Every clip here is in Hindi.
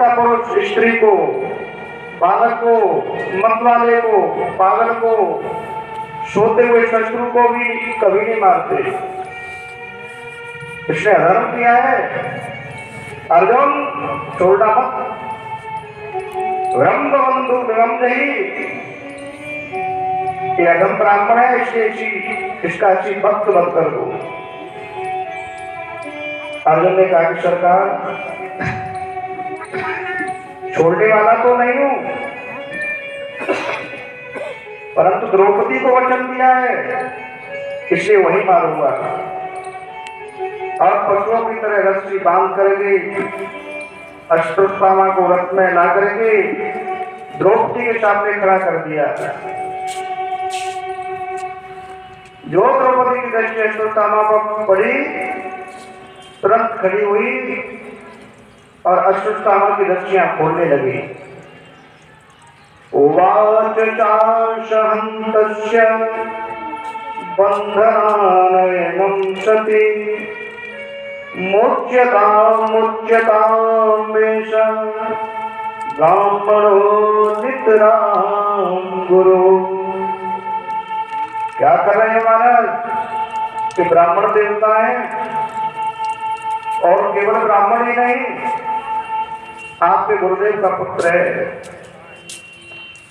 जानता पुरुष स्त्री को, बालक को, मतवाले को, पागल को, सोते हुए शत्रु को भी कभी नहीं मारते। इसने अधर्म किया है। अर्जुन छोड़ना मत। ब्रह्म बंधु विवम जही, ये अधम ब्राह्मण है, इसका अच्छी भक्त मत कर दो। अर्जुन ने कहा कि सरकार छोड़ने वाला तो नहीं हूं, परंतु द्रौपदी को वचन दिया है, इसलिए वही मारूंगा। और पशुओं की तरह रस्सी बांध करके अश्वत्थामा को रथ में ला करके द्रौपदी के सामने खड़ा कर दिया। जो द्रौपदी की दृष्टि अश्वत्थामा पर पड़ी, तुरंत खड़ी हुई और अश्वत्थामा की रस्सियां खोलने लगी। उवाच चाशहन्तस्य बन्धनानयनं सति मुच्यतां वेश ब्राह्मणो नितरां गुरु। क्या कर रहे हैं महाराज कि ब्राह्मण देवता है, और केवल ब्राह्मण ही नहीं, आपके गुरुदेव का पुत्र है।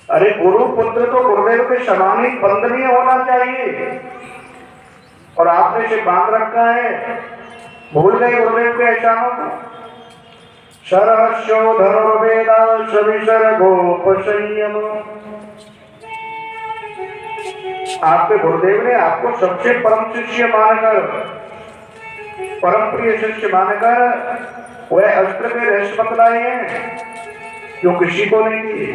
अरे गुरु पुत्र तो गुरुदेव के समान ही बंदनीय होना चाहिए, और आपने इसे बांध रखा है। भूल गए गुरुदेव के एहसानों को। शरहस्यो धनुर्वेदा सविसर्गोपसंयम। आपके गुरुदेव ने आपको सबसे परम शिष्य मानकर, परम प्रिय शिष्य मानकर वह अस्त्र के रहस्य बतलाए हैं जो किसी को नहीं दिए।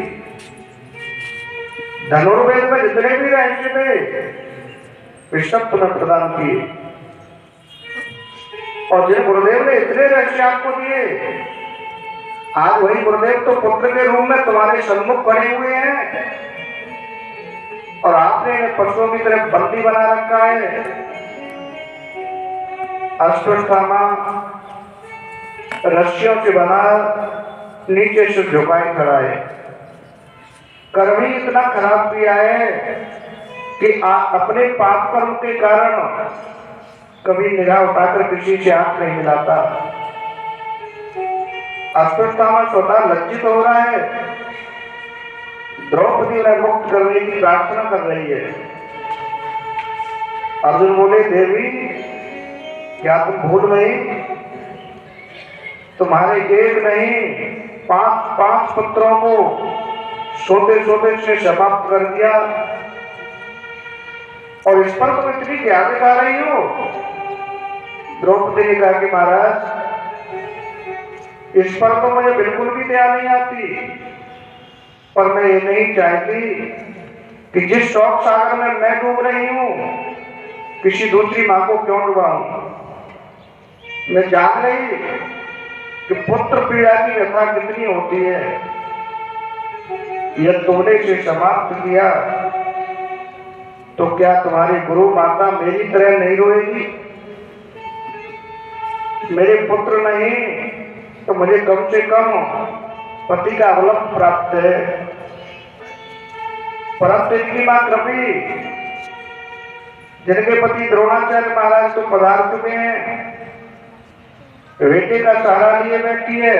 धनुर्वेद में जितने भी रहस्य थे वे सब तुम्हें प्रदान किए, और जिन गुरुदेव ने इतने रहस्य आपको दिए, आज वही गुरुदेव तो पुत्र के रूप में तुम्हारे सम्मुख खड़े हुए हैं, और आपने इन्हें पशुओं की तरह बंदी बना रखा है। अश्वत्थामा रस्सियों से बना नीचे से झुकाए खड़ा है। कर्म ही इतना खराब किया है कि अपने पाप कर्म के कारण कभी निगाह उठाकर किसी से आंख नहीं मिलाता। अश्वत्थामा स्वतः लज्जित हो रहा है। द्रौपदी उन्हें मुक्त करने की प्रार्थना कर रही है। अर्जुन बोले, देवी क्या तुम भूल गई? तुम्हारे एक नहीं 5 पुत्रों को सोते सोते से समाप्त कर दिया, और इस पर तुम इतनी क्या दिखा रही हो? द्रौपदी ने कहा कि महाराज, इस पर तो मुझे बिल्कुल भी दया नहीं आती, पर मैं ये नहीं चाहती कि जिस शौक सागर में मैं डूब रही हूं, किसी दूसरी मां को क्यों डुबाऊं। मैं जान गई कि पुत्र पीड़ा की व्यथा कितनी होती है। यह तुमने इसे समाप्त किया तो क्या तुम्हारी गुरु माता मेरी तरह नहीं रोएगी? मेरे पुत्र नहीं तो मुझे कम से कम पति का अवलंब प्राप्त है। परंतु इनकी मां कृपी, जिनके पति द्रोणाचार्य महाराज तो पधार चुके हैं, बेटे का सहारा लिए बैठी है।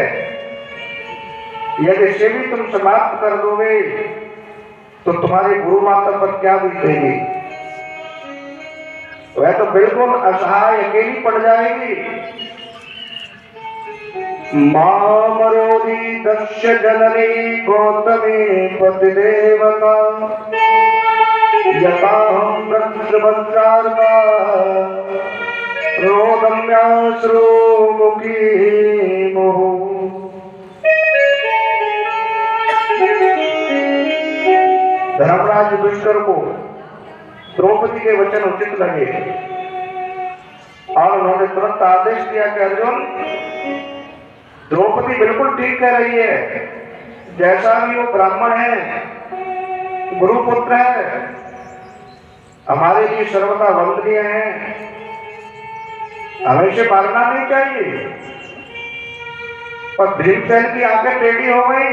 यदि इसे भी तुम समाप्त कर दोगे तो तुम्हारी गुरु माता पर क्या बीतेगी? वह तो बिल्कुल असहाय अकेली पड़ जाएगी। मामरोधि दक्ष जननी गौतमी पतिदेवता यथाहं वृक्षवज्रार्ता रोदम्याश्रु मुखी मुहुः। धर्मराज युधिष्ठिर को द्रौपदी के वचन उचित लगे और उन्होंने तुरंत आदेश दिया कि अर्जुन, द्रौपदी बिल्कुल ठीक कह रही है। जैसा भी वो ब्राह्मण है, गुरुपुत्र है, हमारे लिए सर्वथा वंदनीय है, हमें इसे मारना नहीं चाहिए। पर भीमसेन की आंखें टेढ़ी हो गई,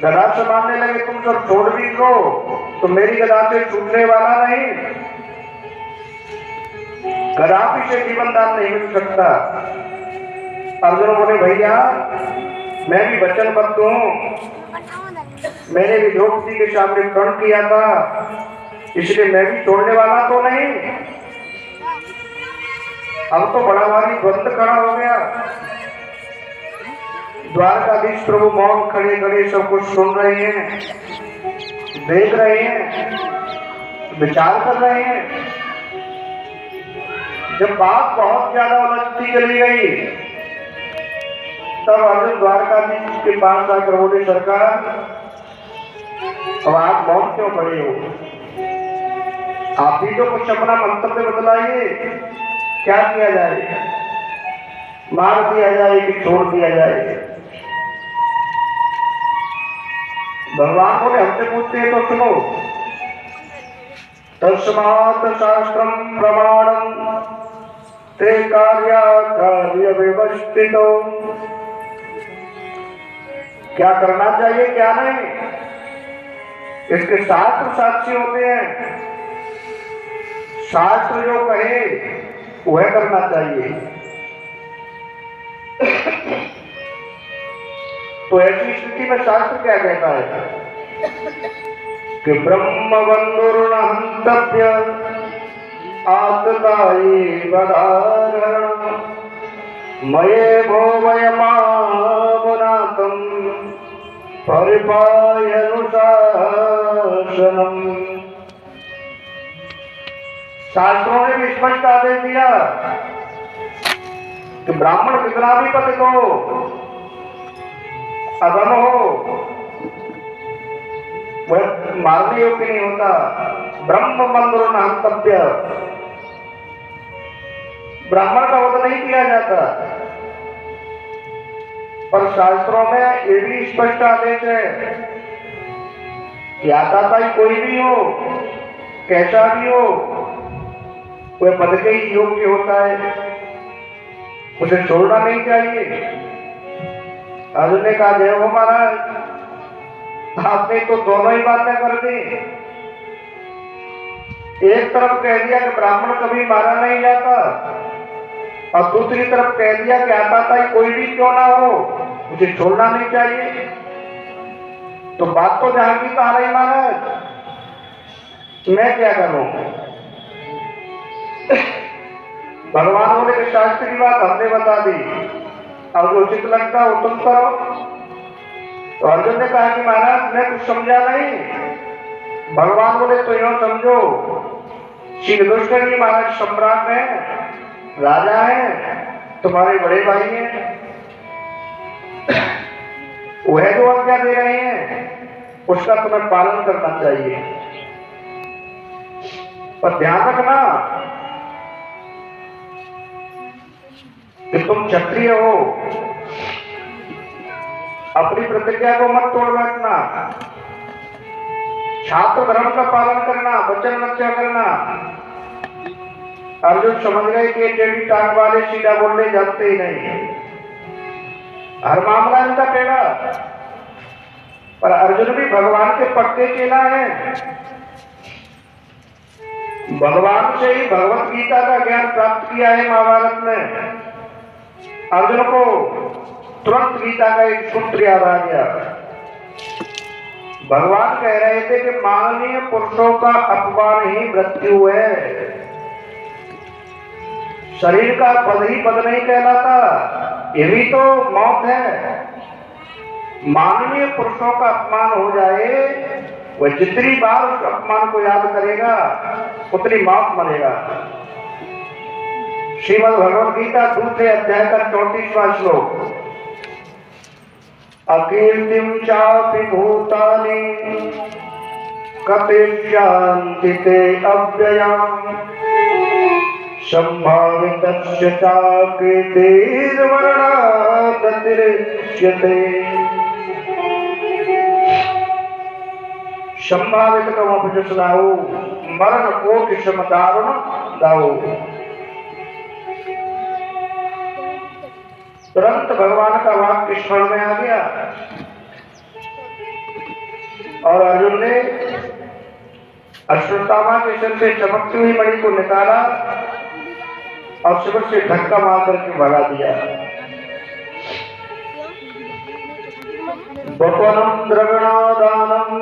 गदा से मारने लगे, तुम सब छोड़ भी दो तो मेरी गदा से छूटने वाला नहीं, कदापि से जीवन दान नहीं मिल सकता। अर्जुन बोले भैया मैं भी वचनबद्ध हूं, मैंने भी द्रौपदी के सामने प्रण किया था, इसलिए मैं भी छोड़ने वाला तो नहीं। अब तो बड़ा भारी द्वंद खड़ा हो गया। द्वारकाधीश प्रभु मौन खड़े खड़े सब कुछ सुन रहे हैं, देख रहे हैं, विचार कर रहे हैं। जब बात बहुत ज्यादा उलझती चली गई तब अर्जुन द्वारकाधीश के पास आकर बोले सरकार अब आप मौन क्यों खड़े हो, आप ही तो कुछ अपना मंतव्य बदलाइए, क्या किया जाए, मार दिया जाए कि छोड़ दिया जाए। भगवान बोले हमसे पूछते हैं तो सुनो, तस्मात् शास्त्रम प्रमाणम ते कार्य व्यवस्थितो, क्या करना चाहिए क्या नहीं इसके शास्त्र साक्षी होते हैं, शास्त्र जो कहे वह करना चाहिए। तो ऐसी स्थिति में शास्त्र क्या कहता है कि ब्रह्म बंधुर्न हंतव्य आतताई बधारण मये भो वयमावनातं परिपायनुशासनम्। शास्त्रों ने भी स्पष्ट आदेश दिया कि ब्राह्मण कितना भी पतित हो, अधम हो, वह मारने योग्य नहीं होता। ब्रह्म बंधुर्न हंतव्य, ब्राह्मण का वध नहीं किया जाता। पर शास्त्रों में ये भी स्पष्ट आदेश है कि आताताई कोई भी हो, कैसा भी हो, वह पद के ही योग्य होता है, उसे छोड़ना नहीं चाहिए। अर्जुन ने कहा जय हो महाराज, आपने तो दोनों ही बातें कर दी। एक तरफ कह दिया कि ब्राह्मण कभी मारा नहीं जाता और दूसरी तरफ कह दिया कि आताताई कोई भी क्यों ना हो उसे छोड़ना नहीं चाहिए। तो बात तो जहां की कहा रही महाराज, मैं क्या करूं। भगवान बोले कि शास्त्र की बात हमने बता दी, अब जो उचित लगता है वो तुम करो। तो अर्जुन ने कहा कि महाराज मैं कुछ समझा नहीं। भगवान बोले तो यूं समझो, श्री युधिष्ठिर जी महाराज सम्राट है, राजा है, तुम्हारे बड़े भाई हैं, वह जो आज्ञा दे रहे हैं उसका तुम्हें पालन करना चाहिए। पर ध्यान रखना कि तुम क्षत्रिय हो, अपनी प्रतिज्ञा को मत तोड़ बैठना, छात्र धर्म का पालन करना, वचन रक्षा करना। अर्जुन समझ गए कि टेढ़ी टांग वाले सीधा बोलने जानते ही नहीं, हर मामला इनका टेढ़ा। पर अर्जुन भी भगवान के पक्के चेला है, भगवान से ही भगवत गीता का ज्ञान प्राप्त किया है। महाभारत में अर्जुन को तुरंत गीता का एक सूत्र याद आ गया। भगवान कह रहे थे कि माननीय पुरुषों का अपमान ही मृत्यु है, शरीर का पद ही पद नहीं कहलाता, ये भी तो मौत है। माननीय पुरुषों का अपमान हो जाए, वह जितनी बार उस अपमान को याद करेगा उतनी मौत मरेगा। श्रीमद् भगवद गीता दूसरे अध्याय का 34वां श्लोक, अकीर्तिम चापि भूतानि कपिष्यन्ति ते अव्ययम् संभावितस्य चाकीर्तिर्वर्णात् अतिरिच्यते। संभावित का उपजस लाओ, मरण कोटि सम दारुण दाओ। तुरंत भगवान का वाक्य स्मरण में आ गया और अर्जुन ने अश्वत्थामा के सिर से चमकती हुई मणि को निकाला और शिविर से धक्का मार करके भगा दिया। वपनम द्रविणादानम